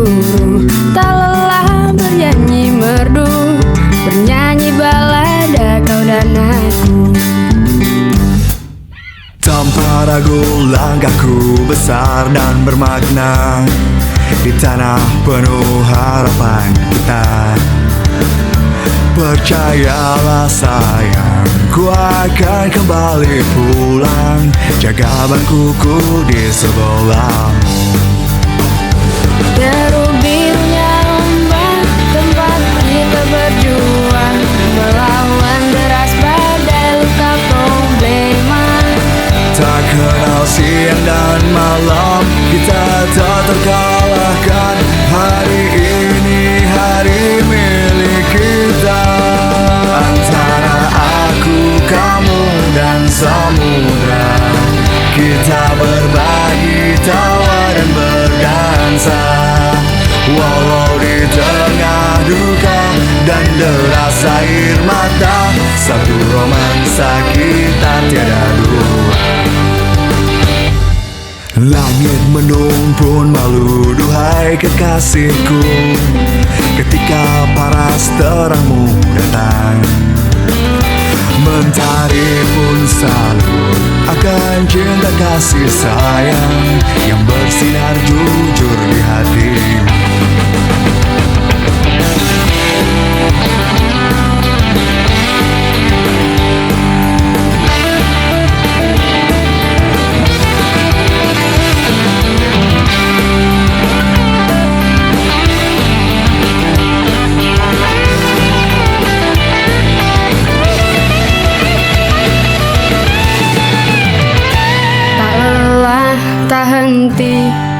cemburu, tak lelah bernyanyi merdu, bernyanyi balada kau dan aku. Tanpa ragu langkahku besar dan bermakna di tanah penuh harapan kita. Percayalah sayang, ku akan kembali pulang, jaga bangkuku di sebelahmu. Deru birunya ombak, tempat kita berjuang, melawan deras badai luka problema. Tak kenal siang dan malam, kita tak terkalahkan. Hari ini hari milik kita. Antara aku, kamu dan samudra, kita berbagi tawa dan berdansa. Walau di tengah duka dan deras air mata, satu romansa kita tiada dua. Langit mendung pun malu, duhai kekasihku, ketika paras terangmu datang. Mentari pun salut akan cinta kasih sayang yang bersinar jujur di hatimu.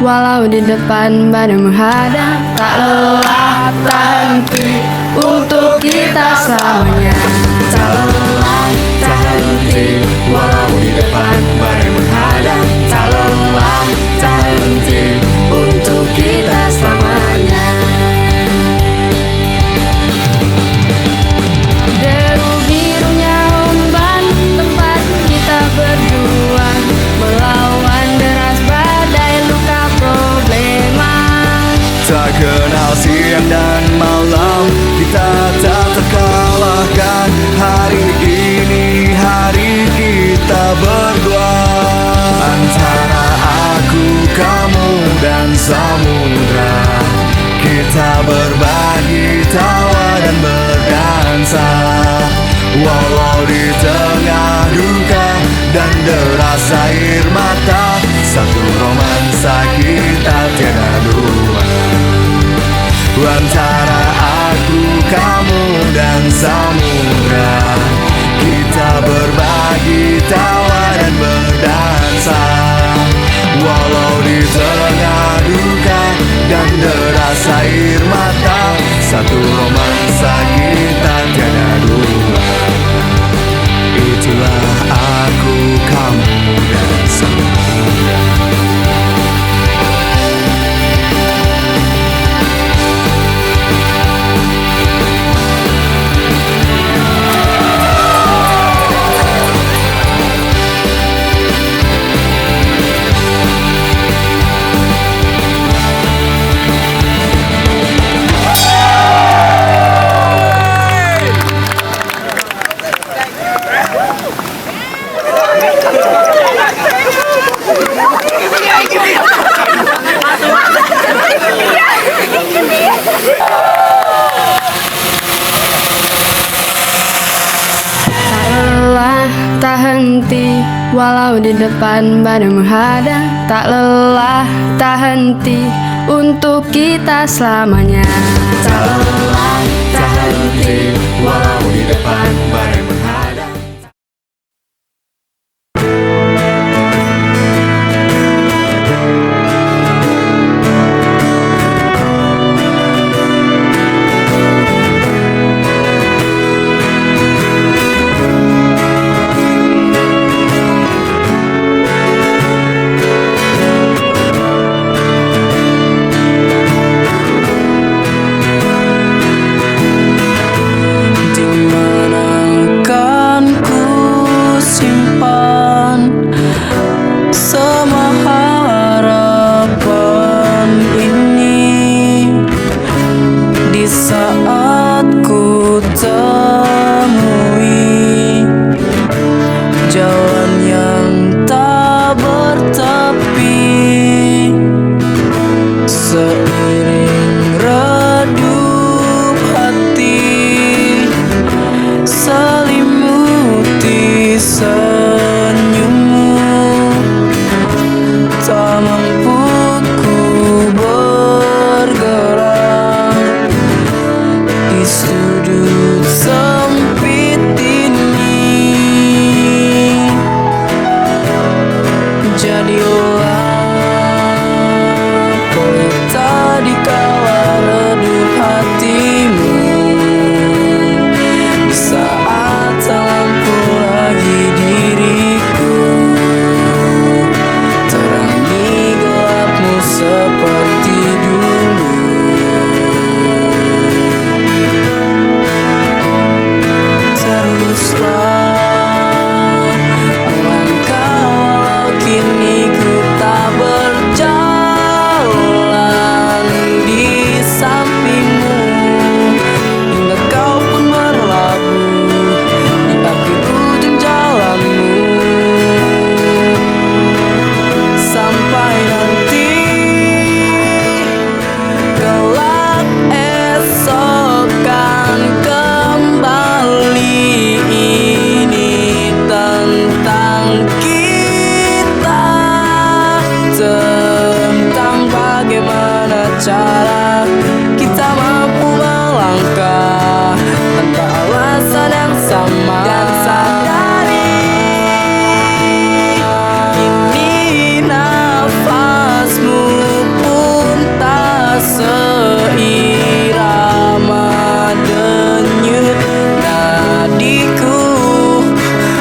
Walau di depan badai menghadang, tak lelah, tak henti untuk kita selamanya. Tak lelah, tak henti, walau di depan badai menghadang, tak lelah, tak henti untuk kita selamanya. Deru birunya ombak, tempat kita berjuang, melawan deras badai luka problema. Tak kenal siang dan malam, kita tak terkalahkan. Hari ini hari kita berdua. Antara aku, kamu dan samudra, kita berbagi tawa dan berdansa. Walau di tengah duka dan deras air mata, satu romansa kita tiada dua. Antara aku, kamu dan samudra, kita berbagi tawa dan berdansa. Walau di tengah duka dan deras air mata, satu romansa kita tiada dua. Itulah aku, kamu dan samudra. Tak henti, walau di depan badai menghadang, tak lelah, tak henti untuk kita selamanya. Tak lelah, tak henti, walau di depan badai menghadang. Dimana redup hati, selimuti senyummu. Tak mampu ku bergerak di sudut sempit ini. Jadilah pelita di kala redup hatimu, di saat tak lampu lagi diriku. Terangi gelapmu seperti dulu. Teruslah melangkah walau kini ku tak berjalan di sampingmu, hingga kau pun berlabuh di akhir ujung jalanmu. Sampai nanti kelak esok kan kembali. Ini tentang kita, tentang bagaimana cara kita mampu melangkah tanpa alasan yang sama. Dan sadari kini nafasmu pun tak seirama denyut nadiku.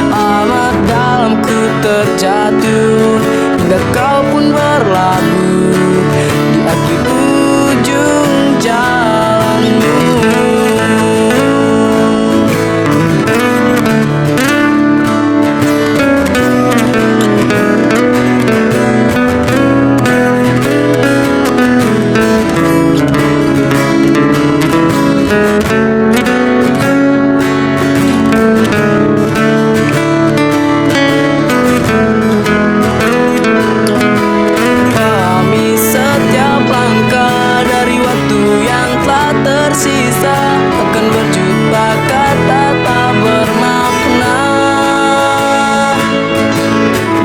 Amat dalam ku terjatuh, hingga kau pun berlabuh di akhir ujung jalanmu. Pahami setiap langkah dari waktu yang telah tersisa akan berjumpa kata tak bermakna.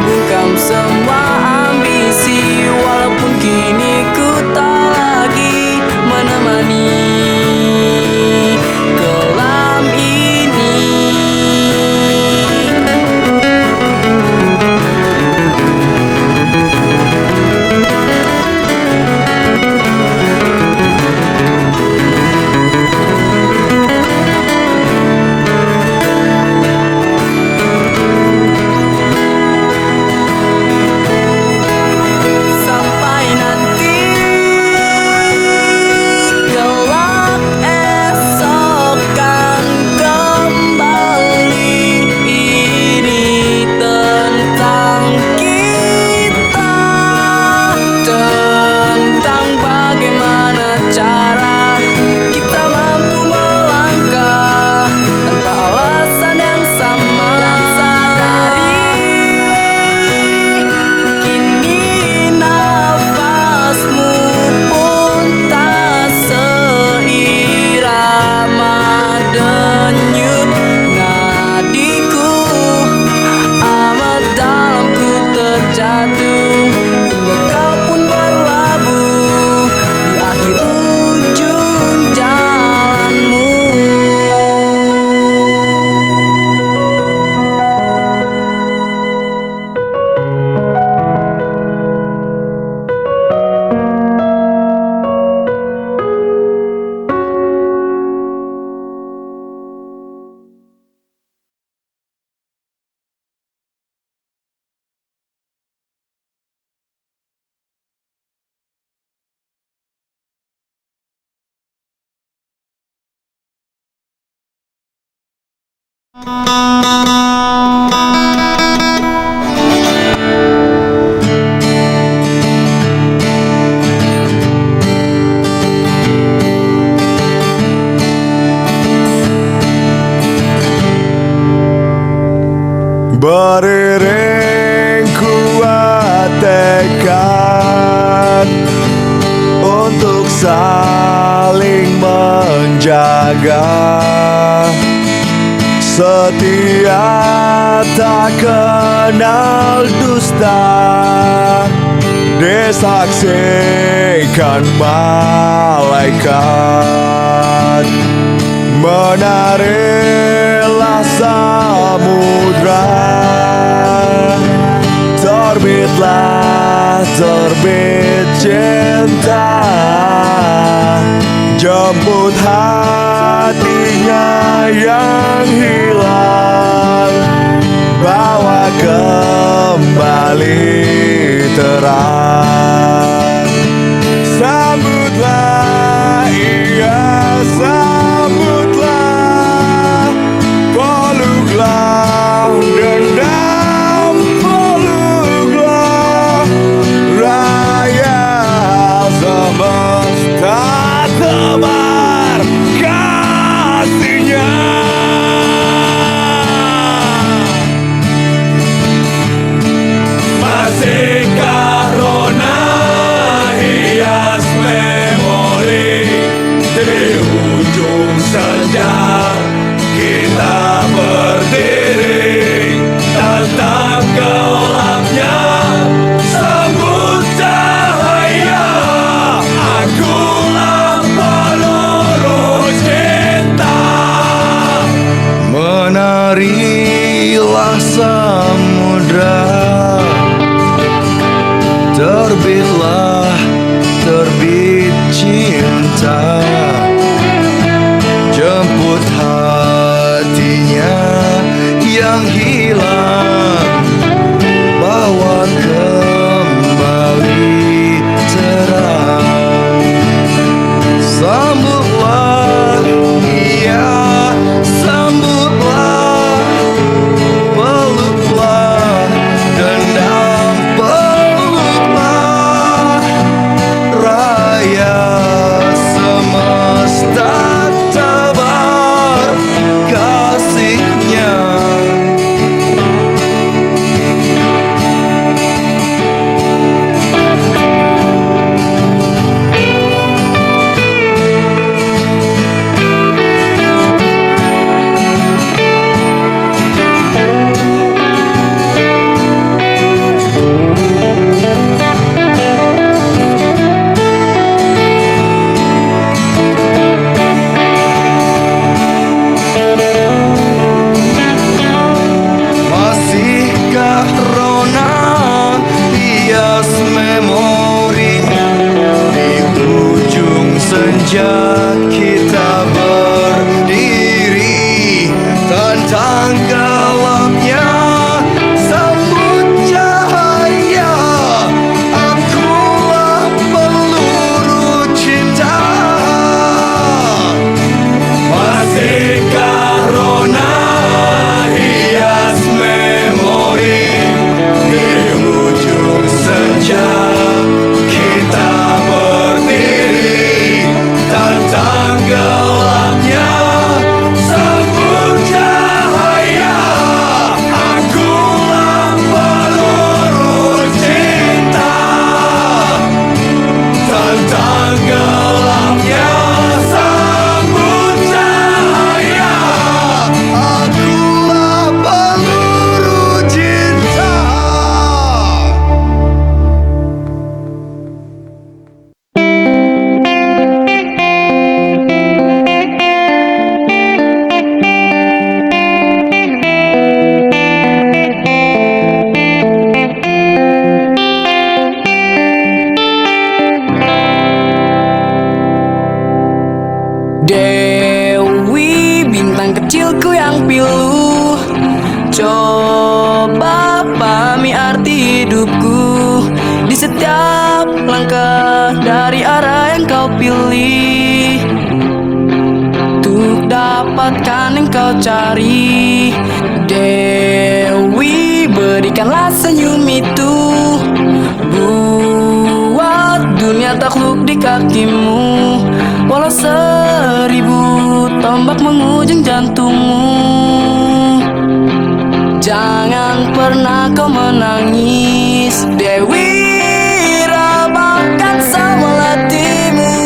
Bungkam semua ambisi, walaupun kini ku tak lagi menemani kelam ini. Sampai nanti kelak esok kan kembali. Ini tentang kita, tentang bagaimana cara kita mampu melangkah tanpa alasan yang sama. Dan sadari kini nafasmu pun tak seirama denyut nadiku. Amat dalam ku terjatuh, hingga kau pun berlabuh di akhir ujung jalanmu. Beriring kuat tekad untuk saling menjaga, setia tak kenal dusta, disaksikan malaikat. Menarilah samudra, terbitlah terbit cinta, jemput hatinya yang hilang, bawa kembali terang. Sambutlah, iya sambutlah, peluklah dendam, peluklah raya semesta tebar kasihnya. Masihkah rona hias memori di ujung senja kita berdiri, tentang gelapnya sambut cahaya, akulah peluru cinta. Menarilah samudra, terbitlah terbit cinta, jemput hatinya yang hilang, bawa kembali terang. Sambutlah, iya sambutlah, peluklah dendam, peluklah raya semesta tebar kasihnya. Masihkah rona hias memori di ujung senja kita berdiri, tentang gelapnya sambut cahaya, akulah peluru cinta. Masihkah rona hias memori di ujung senja kita berdiri, tentang gelapnya sambut cahaya, akulah peluru cinta. Tentang gelapnya sambut cahaya, akulah peluru cinta. Dewi, bintang kecilku yang pilu, coba pahami arti hidupku. Di setiap langkah dari arah yang kau pilih, untuk dapatkan yang kau cari. Dewi, berikanlah senyum itu, buat dunia takluk di kakimu. Walau 1000 tombak mengujung jantungmu, jangan pernah kau menangis. Dewi, rabahkan semua letihmu.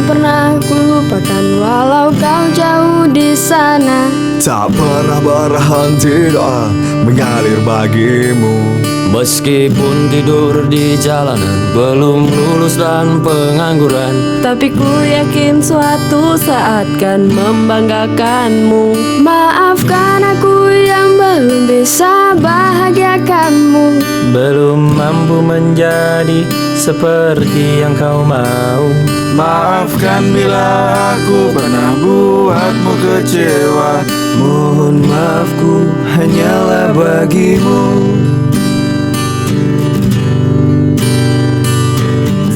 pernah ku lupakan walau kau jauh di sana. Tak pernah berhenti doa mengalir bagimu. Meskipun tidur di jalanan, belum lulus dan pengangguran, Tapi ku yakin suatu saat kan membanggakanmu. Maafkan aku yang belum bisa bahagiakanmu. belum mampu menjadi seperti yang kau mau. Maafkan bila aku pernah buatmu kecewa. Mohon maafku hanyalah bagimu.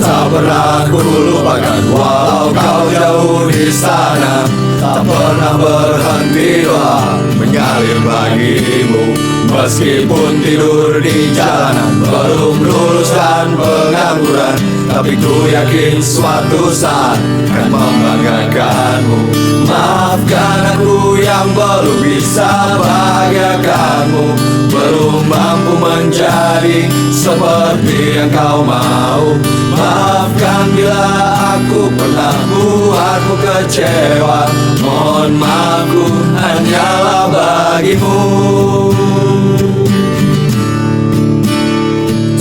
Tak pernah ku lupakan walau kau jauh di sana. Tak pernah berhenti doa mengalir bagimu. Meskipun tidur di jalanan, belum lulus dan pengangguran, tapi ku yakin suatu saat kan membanggakanmu. Maafkan aku yang belum bisa bahagiakanmu, belum mampu menjadi seperti yang kau mau. Maafkan bila aku pernah buatmu kecewa. Mohon maafku hanyalah bagimu.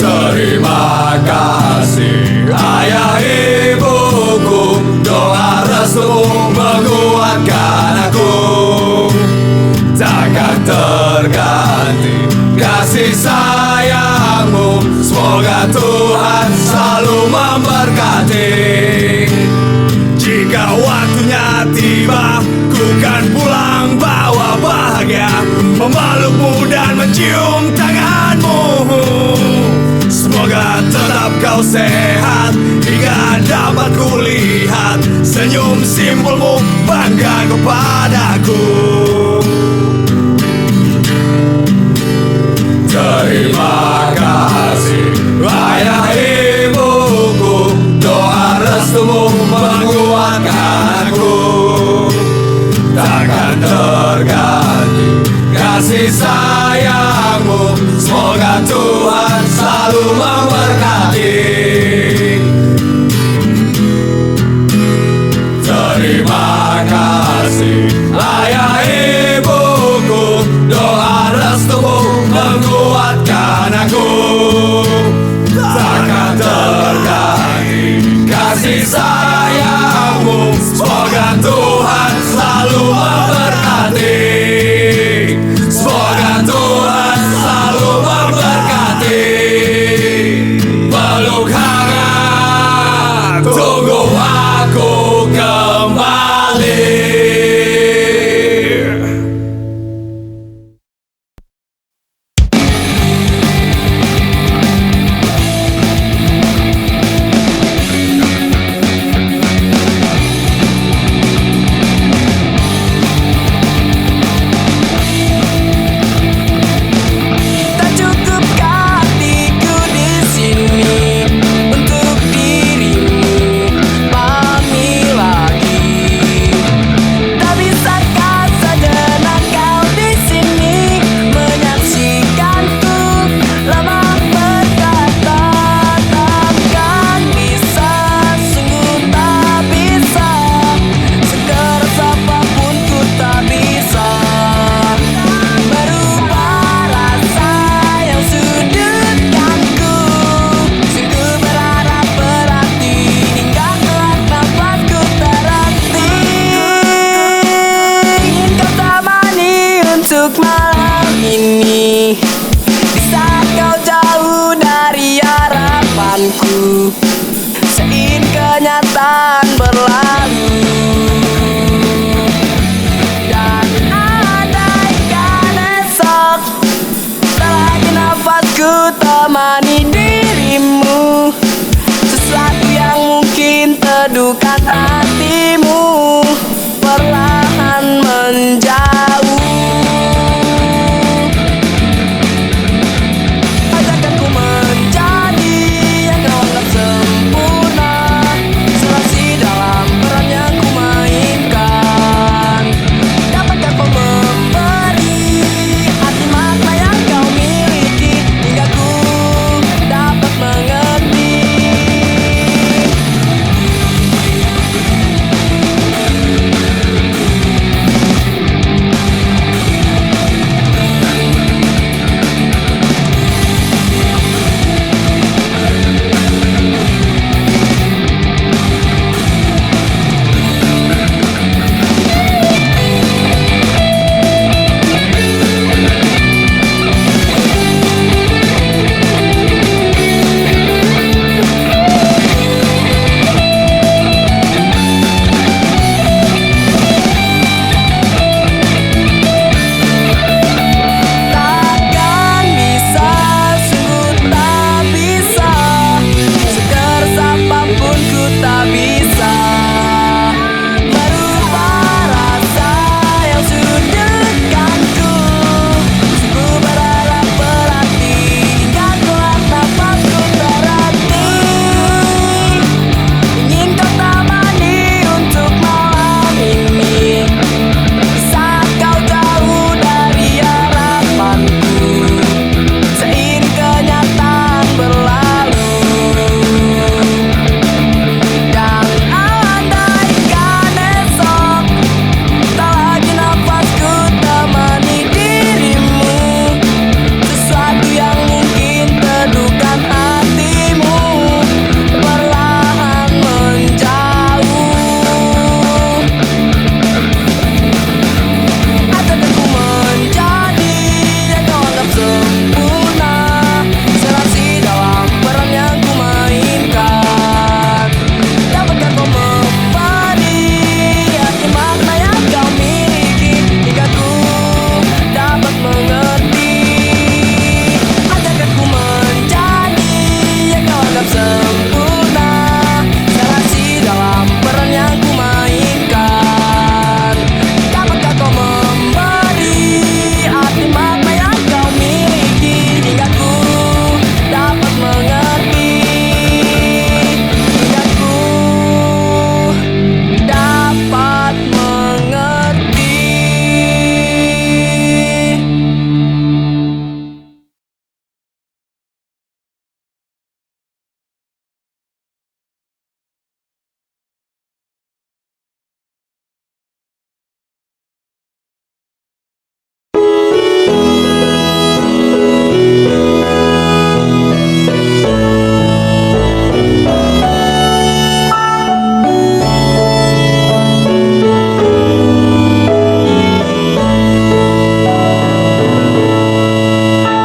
Terima kasih ayah ibuku, doa restumu menguatkan aku. Takkan terganti kasih sayangmu, semoga Tuhan selalu memberkati. Jika waktunya tiba, ku kan pulang bawa bahagia, memelukmu dan mencium tanganmu. Semoga tetap kau sehat hingga dapat kulihat senyum simpulmu bangga kepadaku. Terima kasih ayah ibuku, doa restumu menguatkan aku. Takkan terganti kasih sayangmu, semoga Tuhan selalu memberkati. Terima kasih ayah ibuku, doa restumu menguatkan aku.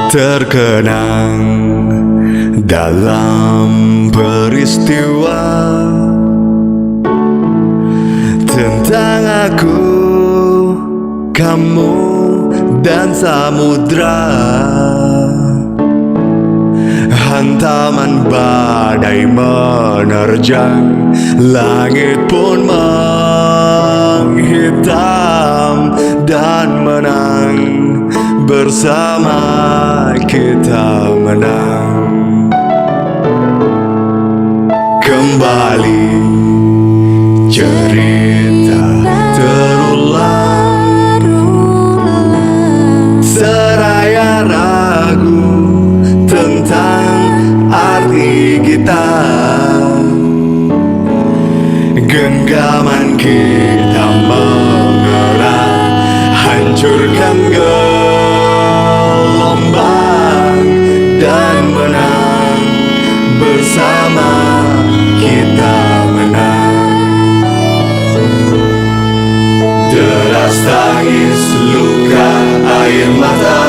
terkenang dalam peristiwa tentang aku, kamu, dan samudra. Hantaman badai menerjang, langit pun menghitam, dan menang bersama kita menang. Kembali cerita terulang, seraya ragu tentang arti kita. Genggaman kita mengerang, hancurkan gelombang, dan menang bersama kita menang. Deras tangis, luka, air mata,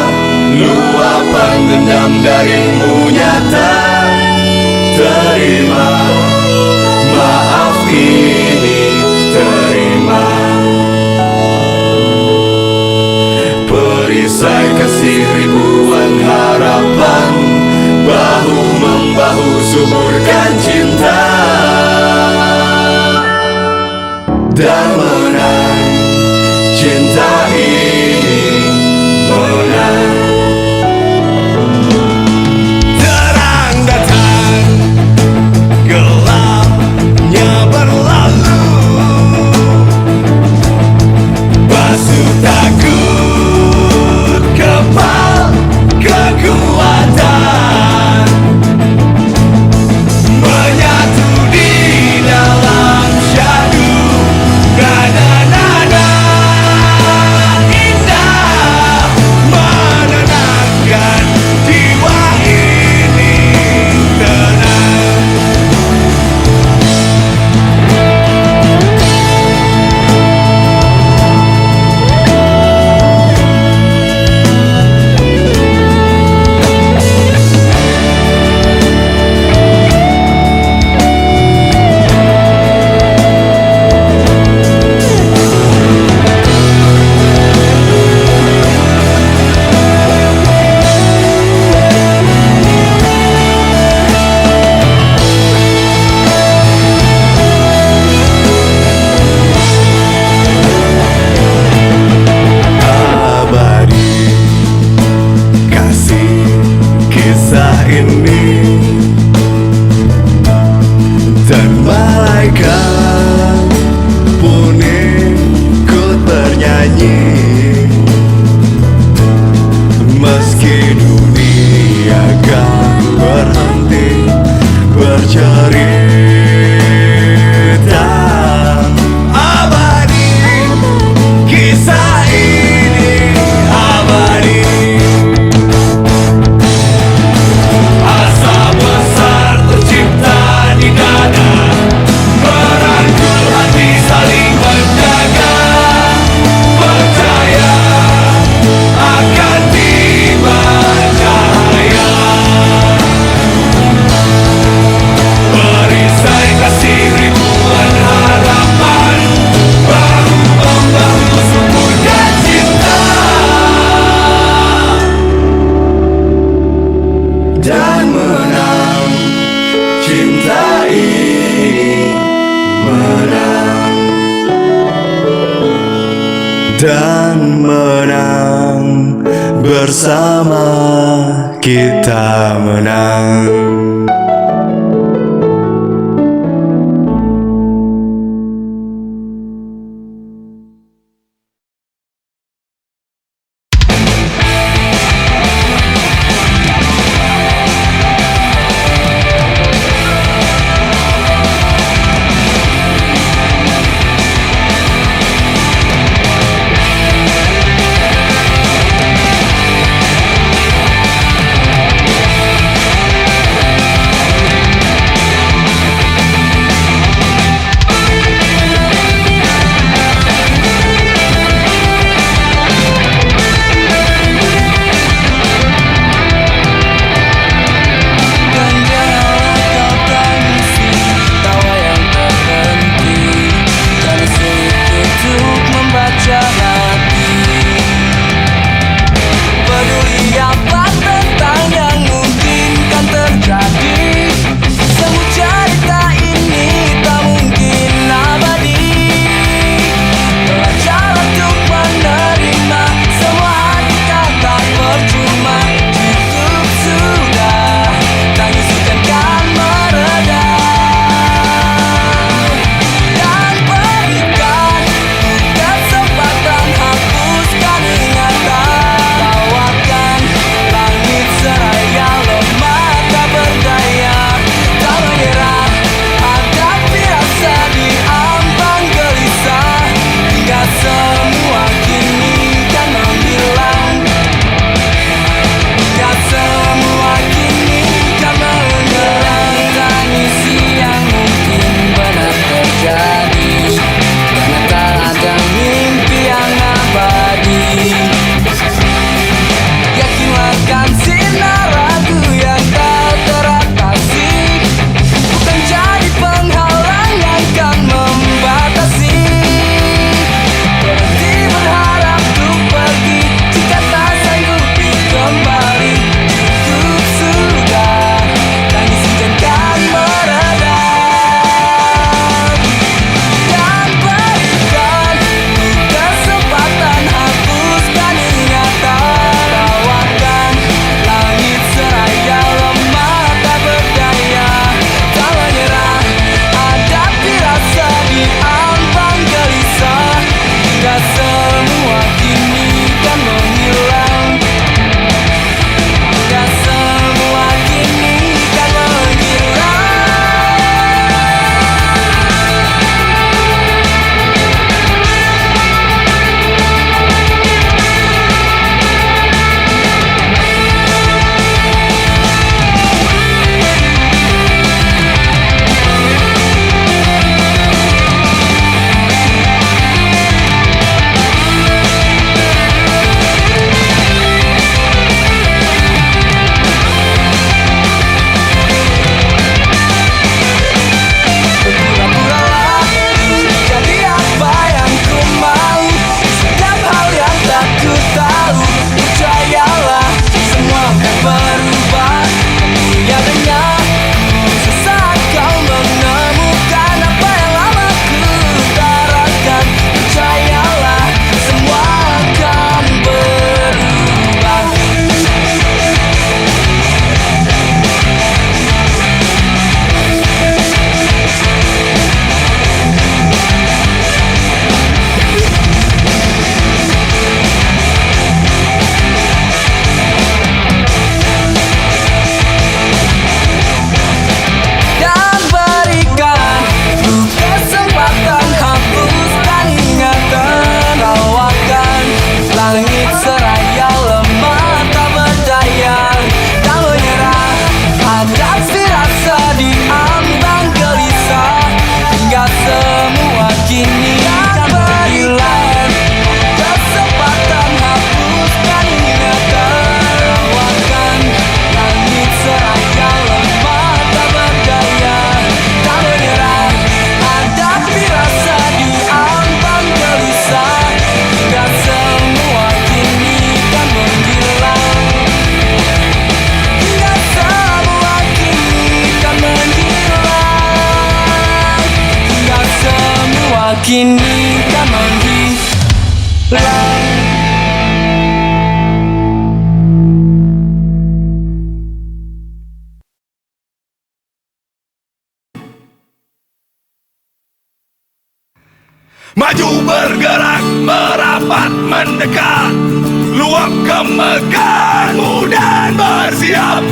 luapan dendam darimu nyata. Terima maaf ini, terima perisai kasih ribuan harapan, bahu membahu suburkan cinta, dan menang cinta ini, menang. Terang datang, gelapnya berlalu, basuh takut, kepal kekuatan, menyatu di dalam syahdu. Nada-nada indah menenangkan jiwa ini tenang. Abadi kasih kisah ini, dan malaikat pun ikut bernyanyi. Meski dunia kan berhenti bercerita, abadi kisah ini, abadi. Asa besar tercipta di dada, merangkul hati saling menjaga, percaya akan tiba cahaya. Perisai kasih ribuan harapan, bahu membahu suburkan cinta, dan menang cinta ini, menang, dan menang bersama kita menang. kini tak menghilang. Maju bergerak, merapat mendekat, luap kemegahanmu dan bersiap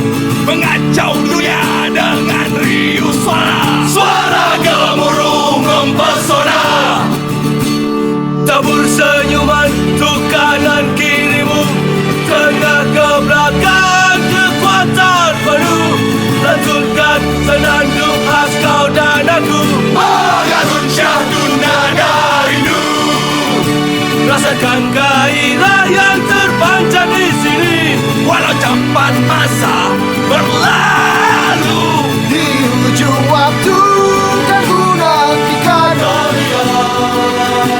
mengacau dunia dengan riuh suara. Suara gemuruh mempesona, tabur senyuman untuk kanan kirimu, tengah ke belakang kekuatan penuh, lantunkan senandung khas kau dan aku, mengarun syahdu nada rindu. Rasakan gairah yang terpancar di sini, walau cepat masa berlalu. Di ujung waktu dan ku nantikan kalian.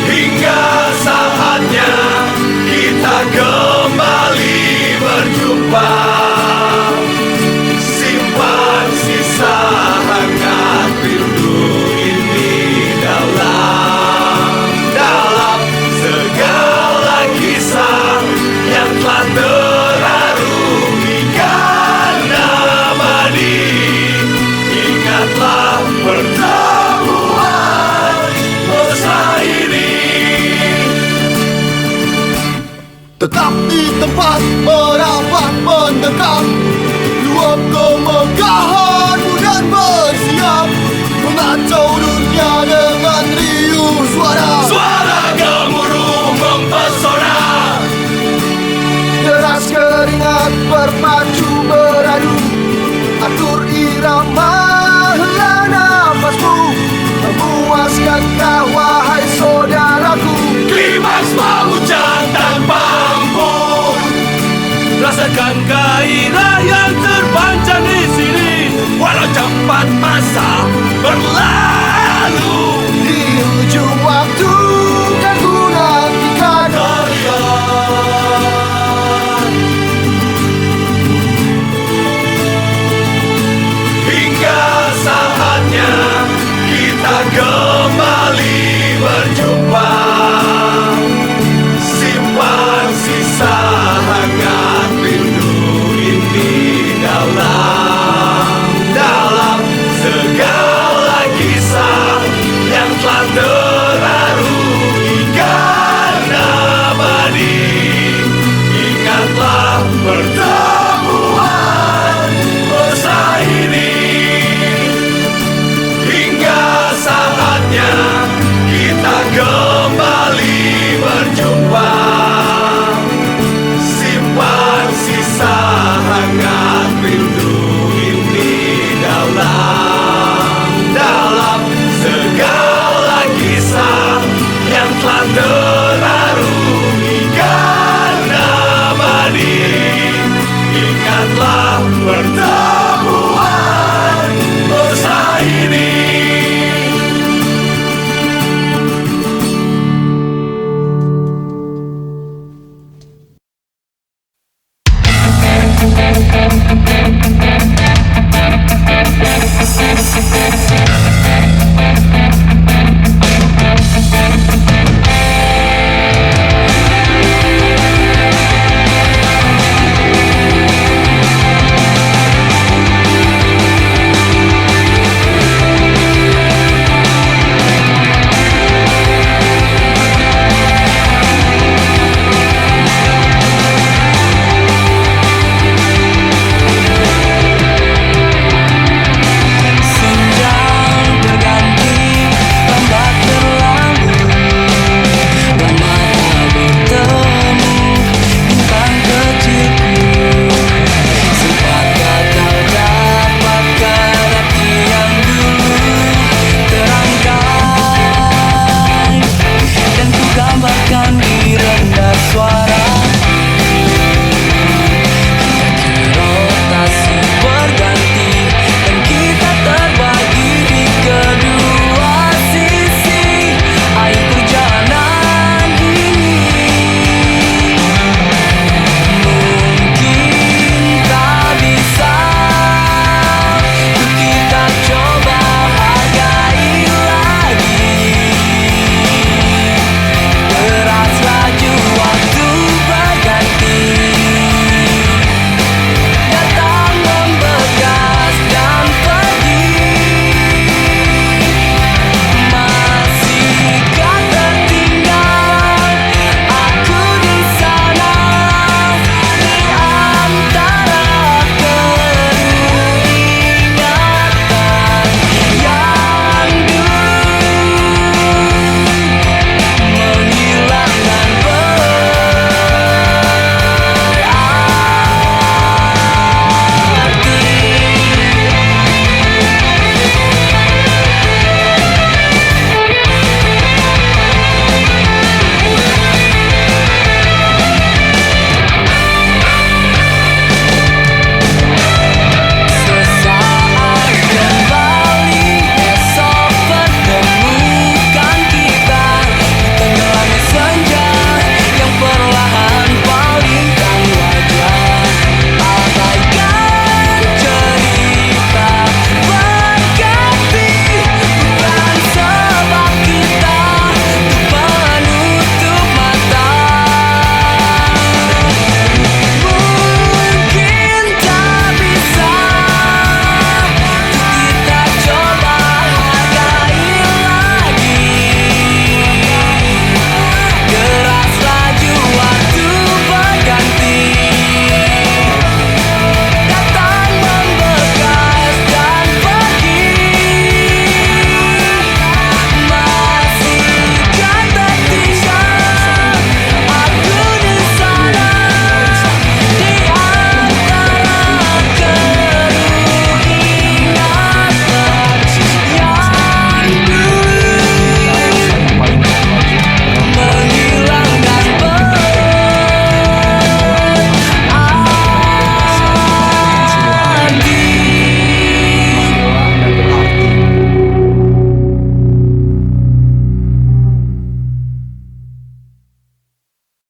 Hingga saatnya kita kembali berjumpa, simpan sisa hangat rindu ini dalam segala kisah yang telah terarungi karena abadi. Ingatlah pertemuan mesra ini. Tetap di tempat, merapat mendekat, luap kemegahanmu dan bersiap mengacau dunia dengan riuh suara. Suara gemuruh mempesona, Deras keringat berpacu beradu, atur irama hela nafasmu, memuaskankah wahai saudaraku? klimaks memuncak tanpa ampun. Rasakan gairah yang terpancar di sini, walau cepat masa berlalu. Di ujung waktu dan ku nantikan kalian. Hingga saatnya kita kembali berjumpa, simpan sisa hangat rindu ini dalam segala kisah yang telah terarungi karena abadi. Ingatlah pertemuan mesra ini. Hingga saatnya kita kembali berjumpa, simpan sisa hangat rindu ini dalam segala kisah yang telah terarungi karena abadi. Ingatlah pertemuan mesra ini.